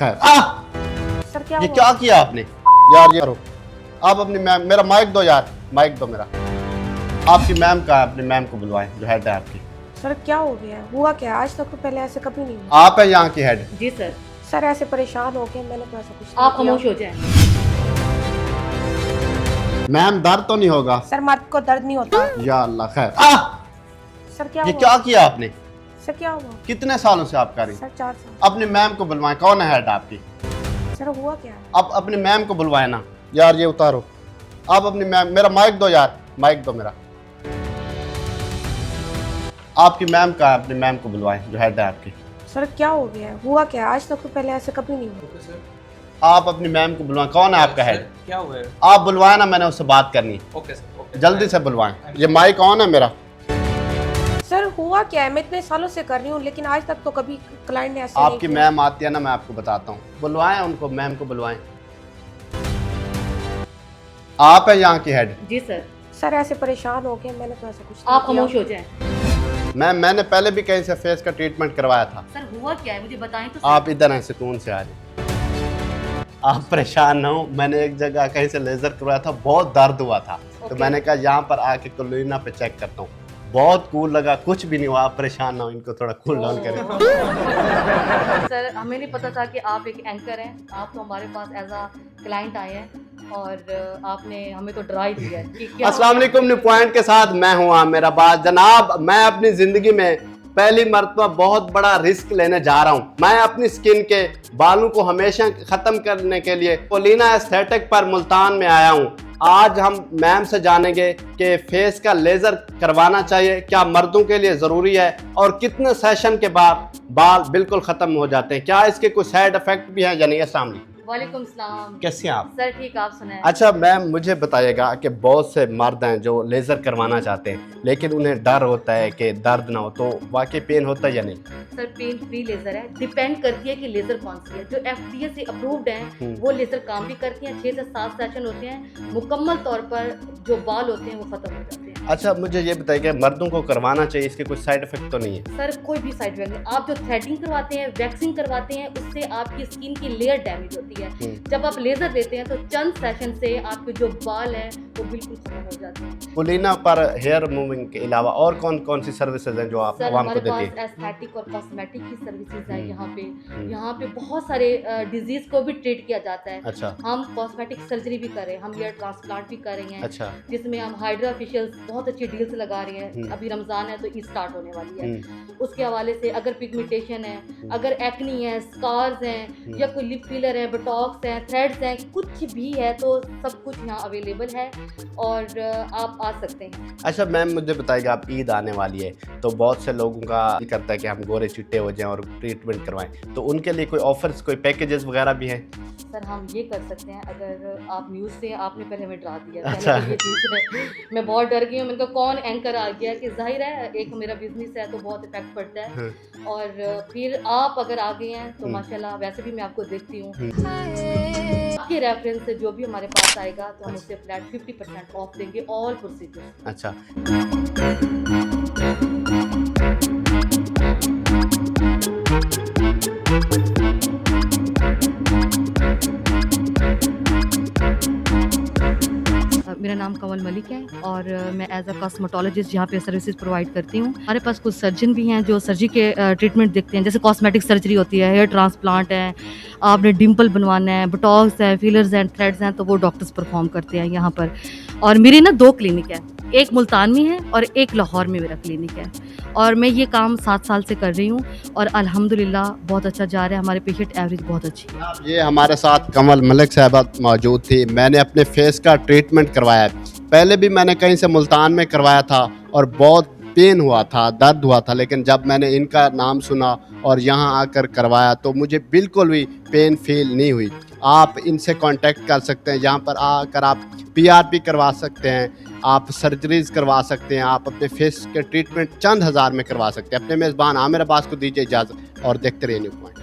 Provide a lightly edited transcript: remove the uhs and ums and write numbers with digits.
खैर सर क्या ये हुआ? क्या किया आपने यार? ये करो आप अपनी मैम, मेरा माइक दो यार, माइक दो मेरा। आपकी मैम का अपनी मैम को बुलवाएं जो हेड है आपकी। सर क्या हो गया? हुआ क्या? आज तक तो पहले ऐसे कभी नहीं हुआ। आप है यहाँ की हेड। जी सर। सर ऐसे परेशान हो गए, मैंने तो ऐसा कुछ नहीं आप किया। खामोश हो जाएं। मैम दर्द तो नहीं होगा? सर मर्द को दर्द नहीं होता। या अल्लाह खैर। सर क्या ये हुआ? क्या किया आपने? सर क्या हुआ? कितने सालों से आप कर रही? सर 4 साल। अपनी मैम को बुलवाएं, कौन है हेड आपकी? सर हुआ क्या है? आप अपनी मैम को बुलवाएं ना यार, ये उतारो। आप अपनी मैम, मेरा माइक दो यार, माइक दो मेरा। आपकी मैम का अपनी मैम को बुलवाएं जो हेड है आपकी। सर क्या हो गया? हुआ क्या? आज तक तो पहले ऐसे कभी नहीं हुआ। Okay sir. आप अपनी मैम को बुलवाएं, कौन है आपका हेड? क्या हुआ है? आप बुलवाएं ना, मैंने उससे बात करनी है। Okay sir, okay. जल्दी से बुलवाएं। ये माइक ऑन है मेरा। सर हुआ क्या है? मैं इतने सालों से कर रही हूँ लेकिन आज तक तो कभी क्लाइंट ने ऐसे नहीं आपकी किया। मैम आती है ना, मैं आपको बताता हूँ। बुलवाएं उनको, मैम को बुलवाएं। आप है यहाँ की हेड। जी सर। सर ऐसे परेशान हो गए, मैंने तो ऐसा कुछ आप नहीं खामोश किया। हो जाएं। मैम मैंने पहले भी कहीं से फेस का ट्रीटमेंट करवाया था। सर हुआ क्या है मुझे बताएं तो। आप इधर हैं, सुकून से आ रही। आप परेशान ना हो, मैंने एक जगह कहीं से लेजर करवाया था, बहुत दर्द हुआ था। तो ओके। मैंने कहा यहाँ पर आके कोलिना पे चेक करता हूँ। बहुत कूल लगा, कुछ भी नहीं हुआ। आप परेशान ना हो, इनको थोड़ा कूल डाउन करें। सर हमें नहीं पता था कि आप एक एंकर हैं। आप तो हमारे पास एज अ क्लाइंट आए हैं और आपने हमें तो डरा ही दिया है कि क्या। अस्सलाम वालेकुम, न्यू पॉइंट के साथ मैं हूँ मेरा बात जनाब। मैं अपनी जिंदगी में पहली मर्तबा बहुत बड़ा रिस्क लेने जा रहा हूँ। मैं अपनी स्किन के बालों को हमेशा खत्म करने के लिए कोलिना एस्थेटिक पर मुल्तान में आया हूँ। आज हम मैम से जानेंगे कि फेस का लेजर करवाना चाहिए, क्या मर्दों के लिए ज़रूरी है, और कितने सेशन के बाद बाल बिल्कुल ख़त्म हो जाते हैं, क्या इसके कुछ साइड इफ़ेक्ट भी हैं या नहीं। अस्सलाम वालेकुम। वालेकुम सलाम। कैसे हैं आप? सर ठीक, आप सुनाएं। अच्छा मैम, मुझे बताइएगा कि बहुत से मर्द हैं जो लेज़र करवाना चाहते हैं लेकिन उन्हें डर होता है कि दर्द ना हो, तो वाकई पेन होता है या नहीं? सर पेन फ्री लेजर है, डिपेंड करती है कि लेजर कौन सी है। जो FDA से अप्रूव्ड हैं वो लेजर काम भी करती हैं। 6 से 7 सेशन होते हैं, मुकम्मल तौर पर जो बाल होते हैं वो खत्म हो जाते हैं। अच्छा मुझे ये बताइए कि मर्दों को करवाना चाहिए, इसके कुछ साइड इफेक्ट तो नहीं है? सर कोई भी साइड इफेक्ट नहीं। आप जो थ्रेडिंग करवाते हैं, वैक्सिंग करवाते हैं, उससे आपकी स्किन की लेयर डैमेज होती है। जब आप लेजर देते हैं तो चंद सेशन से आपके जो बाल हैं वो बिल्कुल खत्म हो जाते हैं। कोलिना पर हेयर रिमूविंग के अलावा और कौन कौन सी सर्विसेज हैं जो आप सर आवाम को हमारे देती पास है? एस्थेटिक और कॉस्मेटिक की सर्विसेज है यहाँ पे। यहाँ पे बहुत सारे डिजीज को भी ट्रीट किया जाता है। अच्छा हम कॉस्मेटिक सर्जरी भी कर रहे हैं, हम हेयर ट्रांसप्लांट भी कर रहे हैं, अच्छा। जिसमें हम हाइड्रा फेशियल बहुत अच्छी डील्स लगा रहे हैं। अभी रमजान है तो ईद स्टार्ट होने वाली है। उसके हवाले से अगर पिगमेंटेशन है, अगर एक्नी है, स्कार्स हैं, या कोई लिप फिलर है, बोटॉक्स है, थ्रेड्स हैं, कुछ भी है तो सब कुछ यहाँ अवेलेबल है और आप आ सकते हैं। अच्छा मैम मुझे बताइएगा, आप ईद आने वाली है तो बहुत से लोगों का दिल करता है कि हम गोरे चिट्टे हो जाएं और ट्रीटमेंट करवाएं, तो उनके लिए कोई ऑफर्स, कोई पैकेजेस वगैरह भी हैं? सर हम ये कर सकते हैं, अगर आप न्यूज़ से आपने पहले हमें डरा दिया। अच्छा। पहले तो ये चीज़ है, मैं बहुत डर गई हूँ। मैंने कहा कौन एंकर आ गया, कि जाहिर है एक मेरा बिजनेस है तो बहुत इफेक्ट पड़ता है। और फिर आप अगर आ गए हैं तो माशाल्लाह, वैसे भी मैं आपको देखती हूँ। आपके रेफरेंस से जो भी हमारे पास आएगा तो हम उससे फ्लैट 50% ऑफ देंगे ऑल प्रोसीजर। अच्छा मेरा नाम कंवल मलिक है और मैं एज अ कॉस्मेटोलॉजिस्ट यहाँ पे सर्विसेज प्रोवाइड करती हूँ। हमारे पास कुछ सर्जन भी हैं जो सर्जरी के ट्रीटमेंट देखते हैं, जैसे कॉस्मेटिक सर्जरी होती है, हेयर ट्रांसप्लांट है, आपने डिम्पल बनवाना है, बोटॉक्स है, फिलर्स हैं, थ्रेड्स हैं, तो वो डॉक्टर्स परफॉर्म करते हैं यहाँ पर। और मेरी ना 2 क्लिनिक है, एक मुल्तान में है और एक लाहौर में मेरा क्लिनिक है। और मैं ये काम 7 साल से कर रही हूँ और अल्हम्दुलिल्लाह बहुत अच्छा जा रहा है। हमारे पेशेंट एवरेज बहुत अच्छी है। ये हमारे साथ कंवल मलिक साहबा मौजूद थी। मैंने अपने फेस का ट्रीटमेंट करवाया है, पहले भी मैंने कहीं से मुल्तान में करवाया था और बहुत पेन हुआ था, दर्द हुआ था, लेकिन जब मैंने इनका नाम सुना और यहाँ आकर करवाया तो मुझे बिल्कुल भी पेन फील नहीं हुई। आप इनसे कांटेक्ट कर सकते हैं, यहाँ पर आकर आप PRP करवा सकते हैं, आप सर्जरीज करवा सकते हैं, आप अपने फेस के ट्रीटमेंट चंद हज़ार में करवा सकते हैं। अपने मेज़बान आमिर अब्बास को दीजिए इजाज़त और देखते रहिए न्यू पॉइंट।